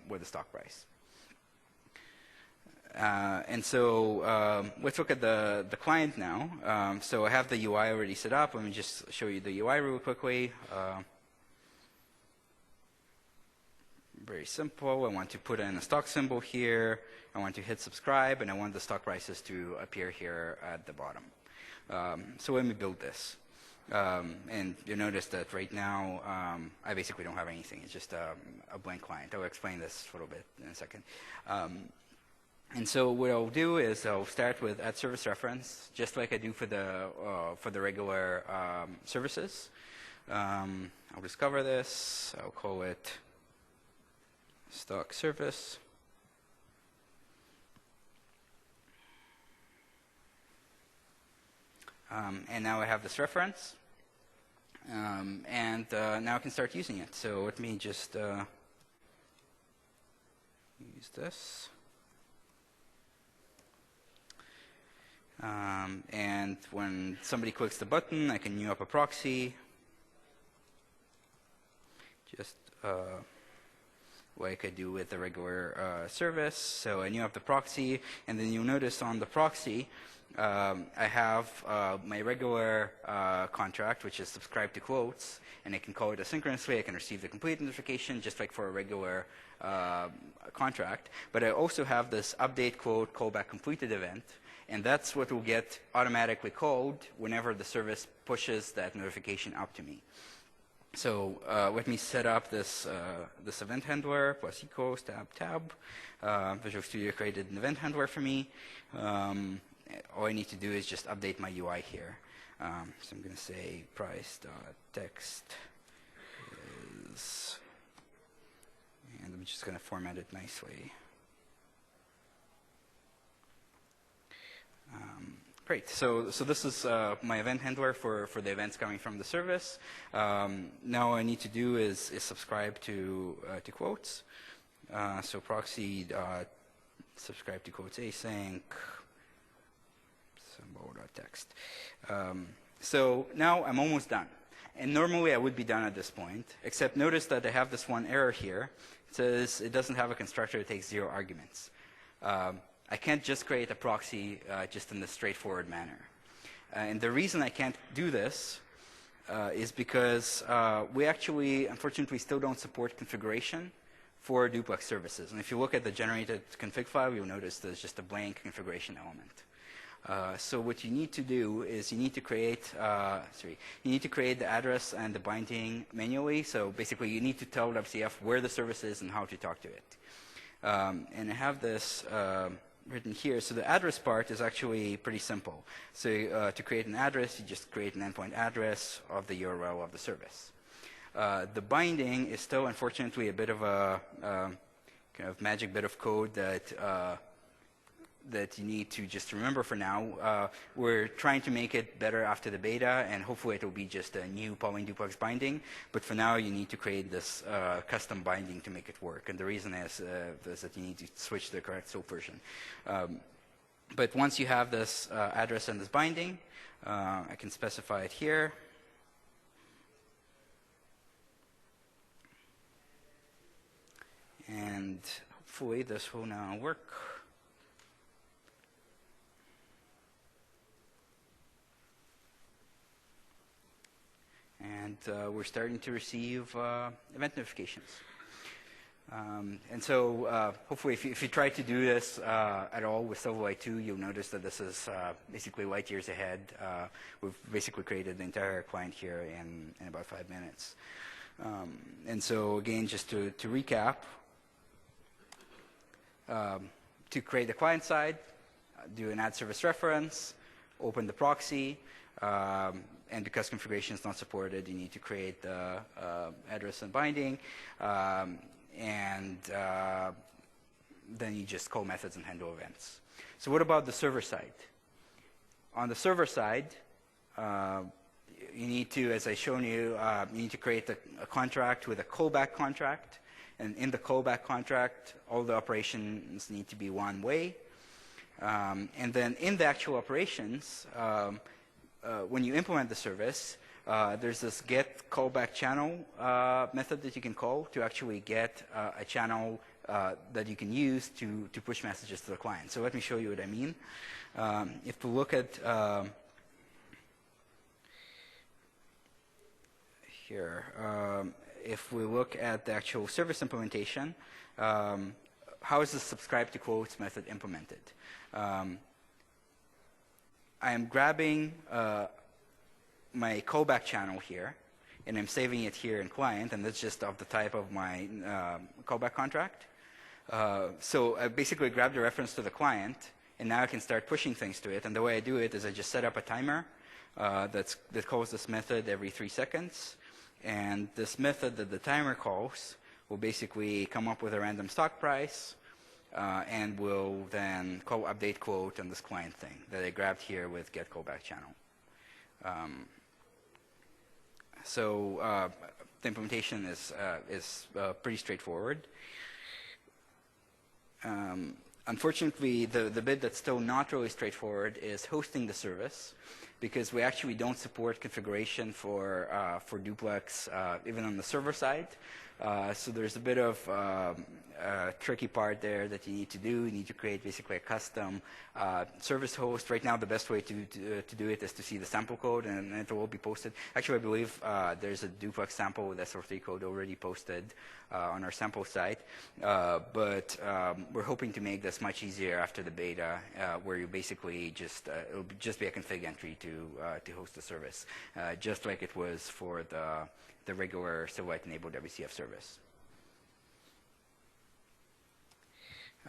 the stock price. And so let's look at the client now. So I have the UI already set up. Let me just show you the UI real quickly. Very simple. I want to put in a stock symbol here. I want to hit subscribe, and I want the stock prices to appear here at the bottom. So let me build this. And you'll notice that right now, I basically don't have anything. It's just a blank client. I'll explain this a little bit in a second. And so what I'll do is I'll start with add service reference, just like I do for the regular services. I'll discover this. I'll call it stock service. And now I have this reference. And now I can start using it. So let me just use this. And when somebody clicks the button, I can new up a proxy. Just like I do with the regular service. So I new up the proxy, and then you'll notice on the proxy, I have my regular contract, which is subscribe to quotes, and I can call it asynchronously. I can receive the complete notification just like for a regular contract. But I also have this update quote callback completed event, and that's what will get automatically called whenever the service pushes that notification up to me. So let me set up this event handler plus equals tab. Visual Studio created an event handler for me. All I need to do is just update my UI here. So I'm going to say price.text is, and I'm just going to format it nicely. Great. So this is my event handler for the events coming from the service. Now all I need to do is subscribe to quotes. So proxy subscribe to quotes async symbol.text. So now I'm almost done. And normally I would be done at this point, except notice that I have this one error here. It says it doesn't have a constructor that takes 0 arguments. I can't just create a proxy just in this straightforward manner. And the reason I can't do this is because we actually, unfortunately, still don't support configuration for duplex services. And if you look at the generated config file, you'll notice there's just a blank configuration element. So what you need to do is you need to create the address and the binding manually. So basically, you need to tell WCF where the service is and how to talk to it. And I have this written here. So the address part is actually pretty simple. So to create an address, you just create an endpoint address of the URL of the service. The binding is still, unfortunately, a bit of a kind of magic bit of code that you need to just remember for now. We're trying to make it better after the beta, and hopefully it will be just a new polling duplex binding. But for now, you need to create this custom binding to make it work. And the reason is that you need to switch to the correct SOAP version. But once you have this address and this binding, I can specify it here. And hopefully this will now work. And we're starting to receive event notifications. And so hopefully if you try to do this at all with Silverlight 2, you'll notice that this is basically light years ahead. We've basically created the entire client here in about 5 minutes. And so again, just to recap, to create the client side, do an add service reference, open the proxy, and because configuration is not supported, you need to create the address and binding, and then you just call methods and handle events. So what about the server side? On the server side, you need to, as I shown you, you need to create a contract with a callback contract. And in the callback contract, all the operations need to be one way. And then in the actual operations, when you implement the service, there's this get callback channel method that you can call to actually get a channel that you can use to push messages to the client. So let me show you what I mean. If we look at here, if we look at the actual service implementation, how is the subscribe to quotes method implemented? I am grabbing my callback channel here, and I'm saving it here in client, and that's just of the type of my callback contract. So I basically grab the reference to the client, and now I can start pushing things to it. And the way I do it is I just set up a timer that calls this method every 3 seconds. And this method that the timer calls will basically come up with a random stock price, and will then call update quote on this client thing that I grabbed here with get callback channel. So the implementation is pretty straightforward. Unfortunately, the bit that's still not really straightforward is hosting the service, because we actually don't support configuration for duplex even on the server side. So there's a bit of tricky part there that you need to do. You need to create basically a custom service host. Right now, the best way to do it is to see the sample code, and it will be posted. Actually, I believe there's a duplex sample with SR3 code already posted on our sample site. But we're hoping to make this much easier after the beta, where you basically just it'll just be a config entry to host the service, just like it was for the regular Silverlight-enabled WCF service.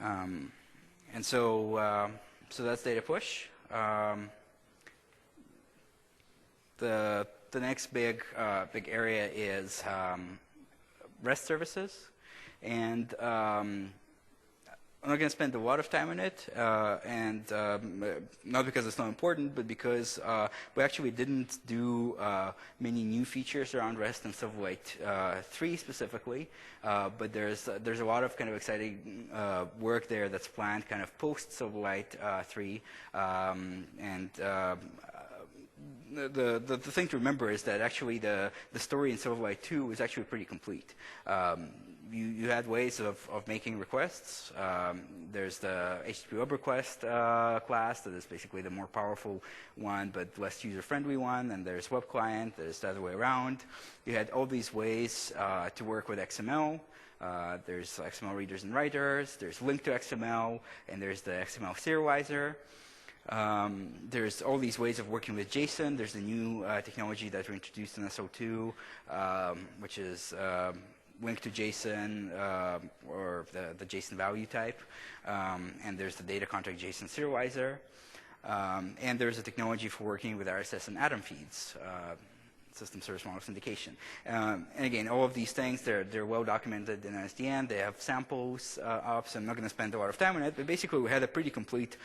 And so that's data push. The next big area is REST services, and I'm not going to spend a lot of time on it, and not because it's not important, but because we actually didn't do many new features around REST and Silverlight 3 specifically, but there's a lot of kind of exciting work there that's planned kind of post Silverlight 3, and the thing to remember is that actually the story in Silverlight 2 is actually pretty complete. you had ways of making requests. There's the HTTP web request class that is basically the more powerful one, but less user-friendly one. And there's web client. There's the other way around. You had all these ways to work with XML. There's XML readers and writers. There's link to XML, and there's the XML serializer. There's all these ways of working with JSON. There's a new technology that we introduced in SO2, which is link to JSON or the JSON value type. And there's the data contract JSON serializer. And there's a technology for working with RSS and Atom feeds, system service model syndication. And again, all of these things, they're well documented in SDN. They have samples up, so I'm not going to spend a lot of time on it. But basically, we had a pretty complete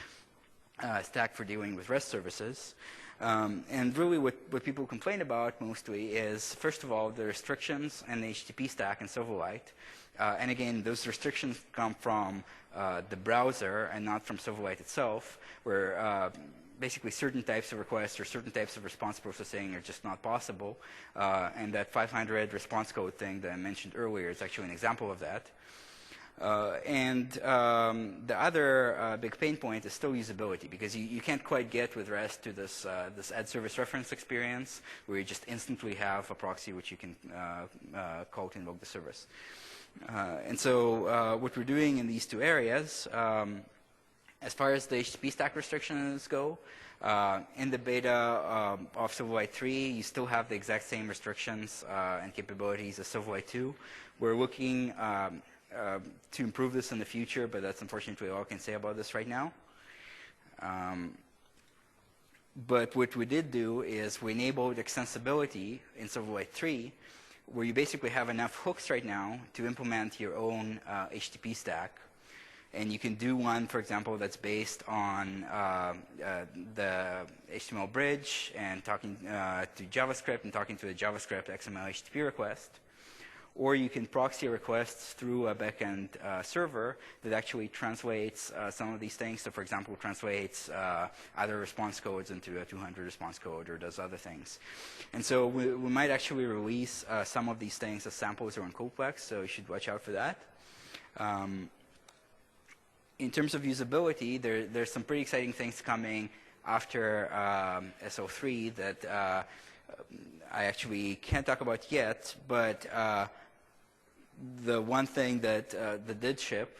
stack for dealing with REST services. And really what people complain about mostly is, first of all, the restrictions in the HTTP stack in Silverlight. And again, those restrictions come from the browser and not from Silverlight itself, where basically certain types of requests or certain types of response processing are just not possible. And that 500 response code thing that I mentioned earlier is actually an example of that. The other big pain point is still usability, because you can't quite get with REST to this add service reference experience where you just instantly have a proxy which you can call to invoke the service. And so what we're doing in these two areas, as far as the HTTP stack restrictions go, in the beta of Silverlight 3, you still have the exact same restrictions and capabilities as Silverlight 2. We're looking to improve this in the future, but that's unfortunately all I can say about this right now. But what we did do is we enabled extensibility in Silverlight 3, where you basically have enough hooks right now to implement your own HTTP stack. And you can do one, for example, that's based on the HTML bridge and talking to JavaScript and talking to a JavaScript XML HTTP request. Or you can proxy requests through a backend server that actually translates some of these things. So, for example, translates either response codes into a 200 response code or does other things. And so we might actually release some of these things as samples or on Coplex, so you should watch out for that. In terms of usability, there's some pretty exciting things coming after SO3 that I actually can't talk about yet, but the one thing that did ship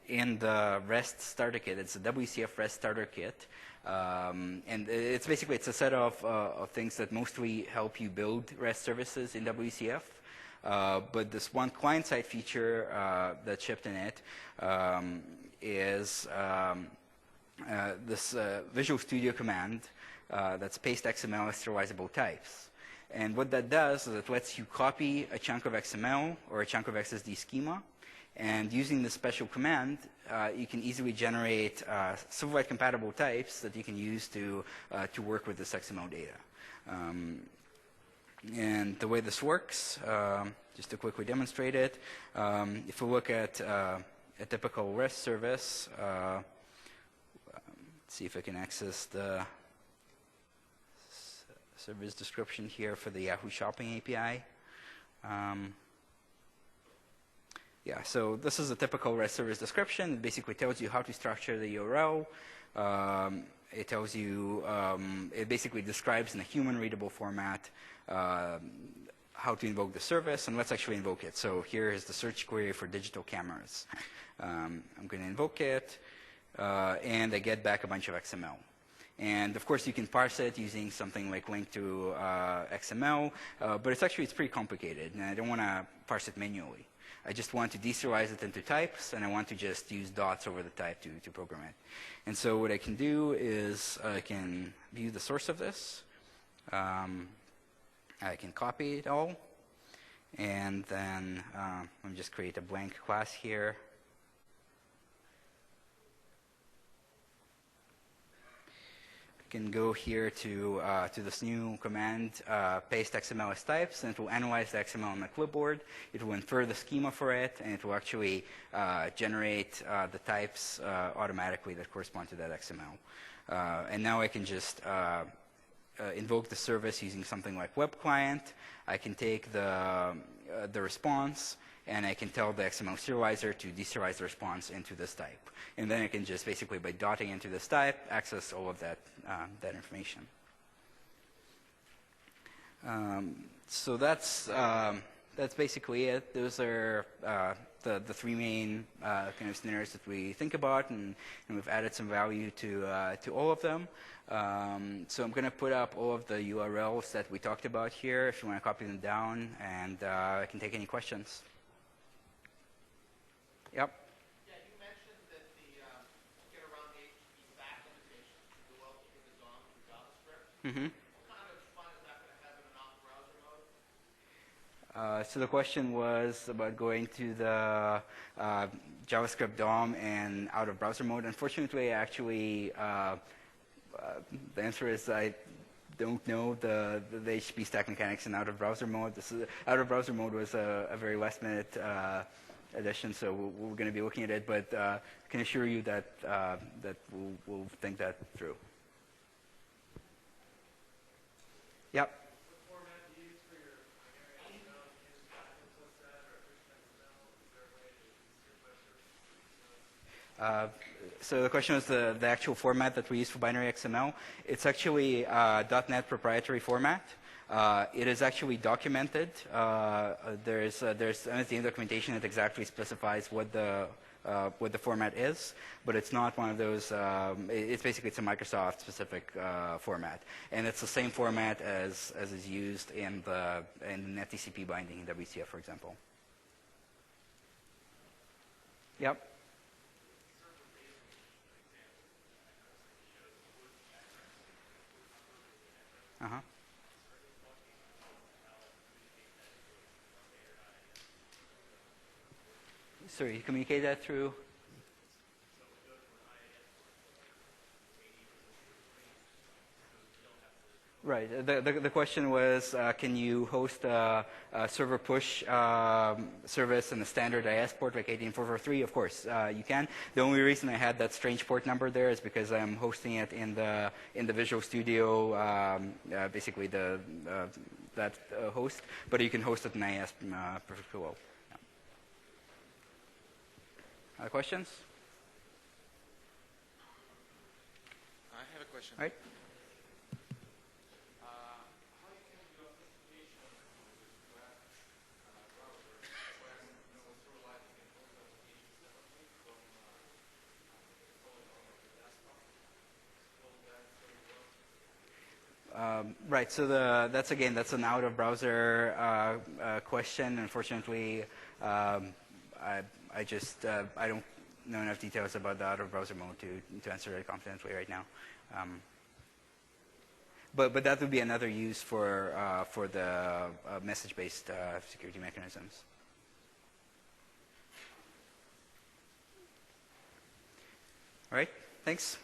in the REST starter kit, it's a WCF REST starter kit, and it's basically a set of things that mostly help you build REST services in WCF. But this one client-side feature that shipped in it is this Visual Studio command that's paste XML as serializable types. And what that does is it lets you copy a chunk of XML or a chunk of XSD schema. And using this special command, you can easily generate Silverlight compatible types that you can use to work with this XML data. And the way this works, just to quickly demonstrate it, if we look at a typical REST service, let's see if I can access the service description here for the Yahoo Shopping API. Yeah, so this is a typical REST service description. It basically tells you how to structure the URL. It tells you, it basically describes in a human-readable format how to invoke the service, and let's actually invoke it. So here is the search query for digital cameras. I'm going to invoke it, and I get back a bunch of XML. And of course, you can parse it using something like link to XML, but it's pretty complicated, and I don't want to parse it manually. I just want to deserialize it into types, and I want to just use dots over the type to program it. And so what I can do is I can view the source of this. I can copy it all, and then let me just create a blank class here. Can go here to this new command, paste XML as types, and it will analyze the XML on the clipboard. It will infer the schema for it, and it will actually generate the types automatically that correspond to that XML. And now I can just invoke the service using something like web client. I can take the response and I can tell the XML serializer to deserialize the response into this type. And then I can just basically, by dotting into this type, access all of that, that information. So that's basically it. Those are the three main kind of scenarios that we think about, and we've added some value to all of them. So I'm going to put up all of the URLs that we talked about here if you want to copy them down, and I can take any questions. Yep. Yeah, you mentioned that the get around the HTTP stack limitations to do well keeping the DOM through JavaScript. Mm-hmm. What kind of fun is that going to have in an off-browser mode? So the question was about going to the JavaScript DOM and out of browser mode. Unfortunately, actually, the answer is I don't know the HTTP stack mechanics in out of browser mode. Out of browser mode was a very last minute addition, so we're going to be looking at it. But I can assure you that that we'll think that through. Yep. So the question was the actual format that we use for binary XML. It's actually .NET proprietary format. It is actually documented. There's anything documentation that exactly specifies what the format is, but it's not one of those. It's basically a Microsoft specific format, and it's the same format as is used in the NetTCP binding in WCF, for example. Yep. Uh-huh. Sorry, you communicate that through? Right. The question was, can you host a server push service in a standard IS port like 18443? Of course, you can. The only reason I had that strange port number there is because I'm hosting it in the Visual Studio, basically that host. But you can host it in IS perfectly well. Yeah. Other questions? I have a question. All right. Right. So that's an out-of-browser question. Unfortunately, I don't know enough details about the out-of-browser mode to answer it confidently right now. But that would be another use for the message-based security mechanisms. All right. Thanks.